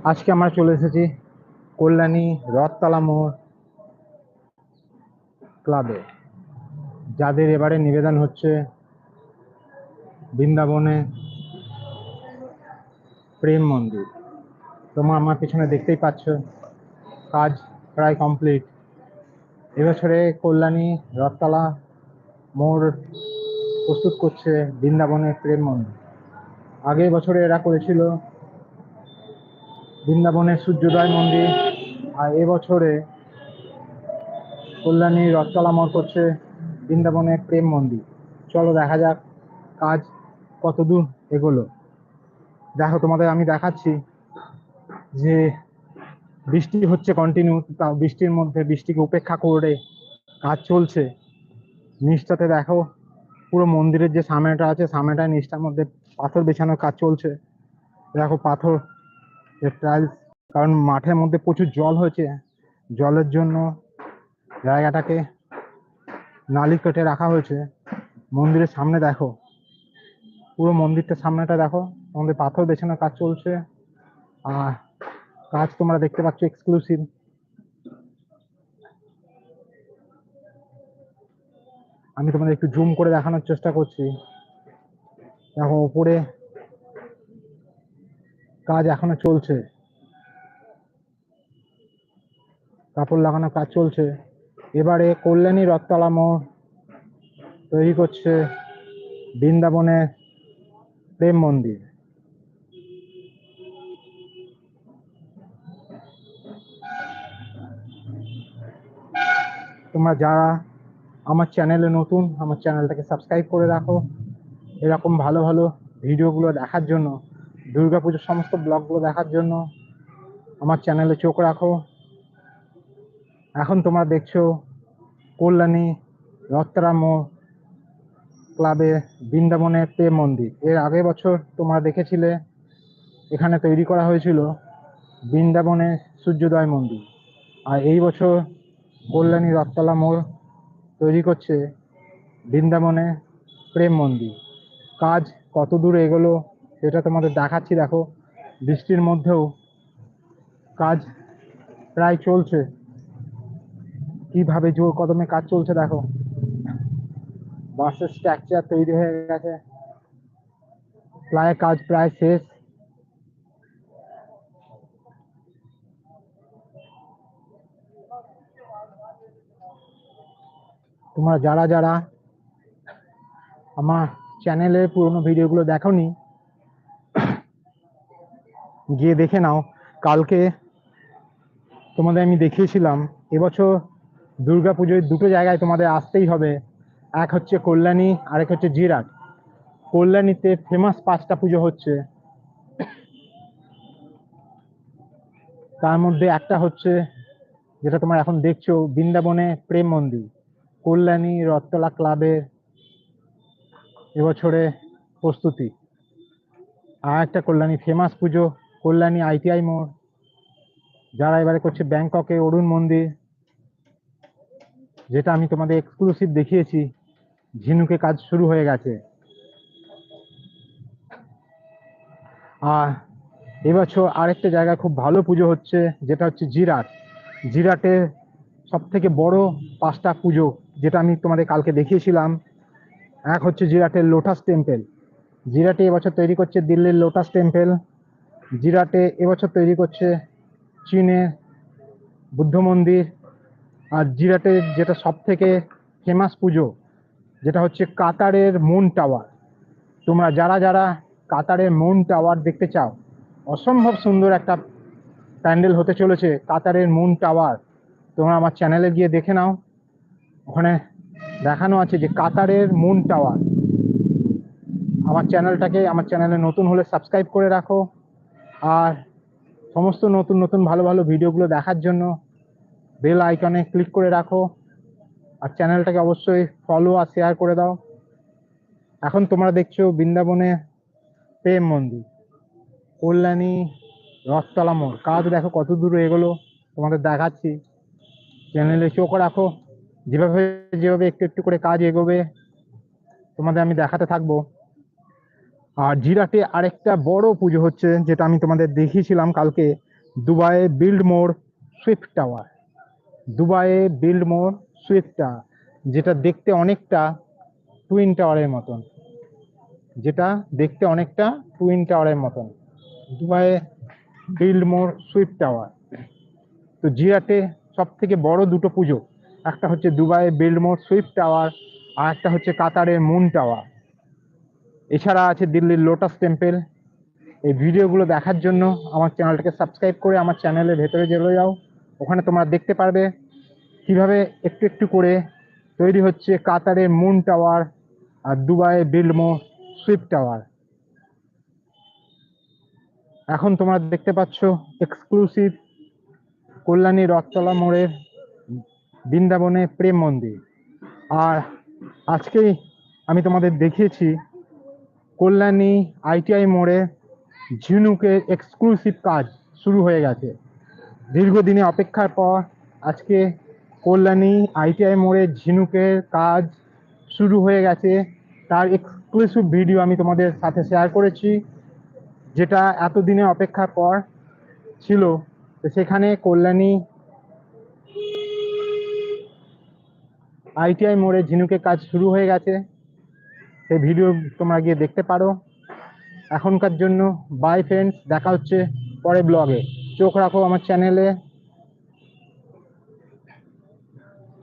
আজকে আমরা চলে এসেছি কল্যাণী রথতলা মোড় ক্লাবে, যাদের এবারে নিবেদন হচ্ছে বৃন্দাবনে প্রেম মন্দির। তোমরা আমার পিছনে দেখতেই পাচ্ছ, কাজ প্রায় কমপ্লিট। এবছরে কল্যাণী রথতলা মোড় প্রস্তুত করছে বৃন্দাবনের প্রেম মন্দির। আগের বছরে এরা করেছিল বৃন্দাবনের সূর্যোদয় মন্দির, আর এবছরে কল্যাণী রথতলা মোড় করছে বৃন্দাবনের প্রেম মন্দির। চলো দেখা যাক কাজ কতদূর এগোলো। দেখো, তোমাদের আমি দেখাচ্ছি যে বৃষ্টি হচ্ছে কন্টিনিউ, তাও বৃষ্টির মধ্যে বৃষ্টিকে উপেক্ষা করে কাজ চলছে। নিচটাতে দেখো, পুরো মন্দিরের যে সামনেটা আছে, সামনেটা নিচটার মধ্যে পাথর বেছানোর কাজ চলছে। দেখো পাথর টাইলস, কারণ মাঠের মধ্যে প্রচুর জল হয়েছে, জলের জন্য জায়গাটাকে নালি কেটে রাখা হয়েছে। মন্দিরের সামনে দেখো, পুরো মন্দিরটার সামনেটা দেখো, আমাদের পাথর বেছানোর কাজ চলছে। আর কাজ তোমরা দেখতে পাচ্ছ এক্সক্লুসিভ। আমি তোমাদের একটু জুম করে দেখানোর চেষ্টা করছি। দেখো উপরে কাজ এখনো চলছে, কাপড় লাগানোর কাজ চলছে। এবারে কল্যাণী রথতলা মোড় তৈরি করছে বৃন্দাবনের প্রেম মন্দির। তোমরা যারা আমার চ্যানেলে নতুন, আমার চ্যানেলটাকে সাবস্ক্রাইব করে রাখো এরকম ভালো ভালো ভিডিওগুলো দেখার জন্য, দুর্গাপুজোর সমস্ত ব্লগগুলো দেখার জন্য আমার চ্যানেলে চোখ রাখো। এখন তোমরা দেখছো কল্যাণী রথতলা মোড় ক্লাবে বৃন্দাবনের প্রেম মন্দির। এর আগের বছর তোমরা দেখেছিলে এখানে তৈরি করা হয়েছিল বৃন্দাবনের সূর্যোদয় মন্দির, আর এই বছর কল্যাণী রথতলা মোড় তৈরি করছে বৃন্দাবনে প্রেম মন্দির। কাজ কত দূর এগোলো সেটা তোমাদের দেখাচ্ছি। দেখো, বৃষ্টির মধ্যেও কাজ প্রায় চলছে, কিভাবে জোর কদমে কাজ চলছে। দেখো, বাসের স্ট্রাকচার তৈরি হয়ে গেছে, প্রায় কাজ প্রায় শেষ। তোমরা যারা যারা আমার চ্যানেলের পুরোনো ভিডিওগুলো দেখোনি, গিয়ে দেখে নাও। কালকে তোমাদের আমি দেখিয়েছিলাম এবছর দুর্গাপুজোয় দুটো জায়গায় তোমাদের আসতেই হবে। এক হচ্ছে কল্যাণী, আরেক হচ্ছে জিরাট। কল্যাণীতে ফেমাস 5টা পুজো হচ্ছে, তার মধ্যে একটা হচ্ছে যেটা তোমরা এখন দেখছো বৃন্দাবনে প্রেম মন্দির। কল্যাণী রথতলা ক্লাবের এবছরে প্রস্তুতি। আর একটা কল্যাণী ফেমাস পুজো কল্যাণী ITI মোড়, যারা এবারে করছে ব্যাংককে অরুণ মন্দির, যেটা আমি তোমাদের এক্সক্লুসিভ দেখিয়েছি। ঝিনুকে কাজ শুরু হয়ে গেছে। আর এবছর আরেকটা জায়গায় খুব ভালো পুজো হচ্ছে, যেটা হচ্ছে জিরাট। জিরাটে সব থেকে বড় 5টা পুজো যেটা আমি তোমাদের কালকে দেখিয়েছিলাম। এক হচ্ছে জিরাটের লোটাস টেম্পল। জিরাটে এবছর তৈরি করছে দিল্লির লোটাস টেম্পল। জিরাটে এবছর তৈরি করছে চীনের বুদ্ধ মন্দির। আর জিরাটে যেটা সব থেকে ফেমাস পুজো, যেটা হচ্ছে কাতারের মুন টাওয়ার। তোমরা যারা যারা কাতারের মুন টাওয়ার দেখতে চাও, অসম্ভব সুন্দর একটা প্যান্ডেল হতে চলেছে কাতারের মুন টাওয়ার। তোমরা আমার চ্যানেলে গিয়ে দেখে নাও, ওখানে দেখানো আছে যে কাতারের মুন টাওয়ার। আমার চ্যানেলে নতুন হলে সাবস্ক্রাইব করে রাখো, আর সমস্ত নতুন নতুন ভালো ভালো ভিডিওগুলো দেখার জন্য বেল আইকনে ক্লিক করে রাখো, আর চ্যানেলটাকে অবশ্যই ফলো আর শেয়ার করে দাও। এখন তোমরা দেখছো বৃন্দাবনে প্রেম মন্দির, কল্যাণী রথতলা মোড়। কাজ দেখো কত দূর এগোলো, তোমাদের দেখাচ্ছি। চ্যানেলে চোখ রাখো, যেভাবে যেভাবে একটু একটু করে কাজ এগোবে তোমাদের আমি দেখাতে থাকবো। আর জিরাটে আরেকটা বড় পুজো হচ্ছে, যেটা আমি তোমাদের দেখিয়েছিলাম কালকে, দুবাইয়ে বিল্ডমোর সুইফট টাওয়ার, দুবাইয়ে বিল্ডমোর সুইফট টাওয়ার, যেটা দেখতে অনেকটা টুইন টাওয়ারের মতন, যেটা দেখতে অনেকটা টুইন টাওয়ারের মতন, দুবাইয়ে বিল্ডমোর সুইফট টাওয়ার। তো জিরাটে সব থেকে বড় দুটো পুজো, একটা হচ্ছে দুবাইয়ে বিল্ডমোর সুইফট টাওয়ার, আর একটা হচ্ছে কাতারের মুন টাওয়ার। এছাড়া আছে দিল্লির লোটাস টেম্পল। এই ভিডিওগুলো দেখার জন্য আমার চ্যানেলটাকে সাবস্ক্রাইব করে আমার চ্যানেলের ভেতরে চলে যাও। ওখানে তোমরা দেখতে পারবে কিভাবে একটু একটু করে তৈরি হচ্ছে কাতারের মুন টাওয়ার আর দুবাইয়ে বিল্ডমোর সুইফট টাওয়ার। এখন তোমরা দেখতে পাচ্ছ এক্সক্লুসিভ কল্যাণী রথতলা মোড়ের বৃন্দাবনে প্রেম মন্দির। আর আজকেই আমি তোমাদের দেখিয়েছি কল্যাণী আইটিআই মোড়ে ঝিনুকের এক্সক্লুসিভ কাজ শুরু হয়ে গেছে। দীর্ঘদিনে অপেক্ষার পর আজকে কল্যাণী আইটিআই মোড়ে ঝিনুকের কাজ শুরু হয়ে গেছে। তার এক্সক্লুসিভ ভিডিও আমি তোমাদের সাথে শেয়ার করেছি, যেটা এতদিনে অপেক্ষার পর ছিল। তো সেখানে কল্যাণী আইটিআই মোড়ে ঝিনুকের কাজ শুরু হয়ে গেছে, সেই ভিডিও তোমরা গিয়ে দেখতে পারো। এখনকার জন্য বাই ফ্রেন্ডস, দেখা হচ্ছে পরে ব্লগে। চোখ রাখো আমার চ্যানেলে।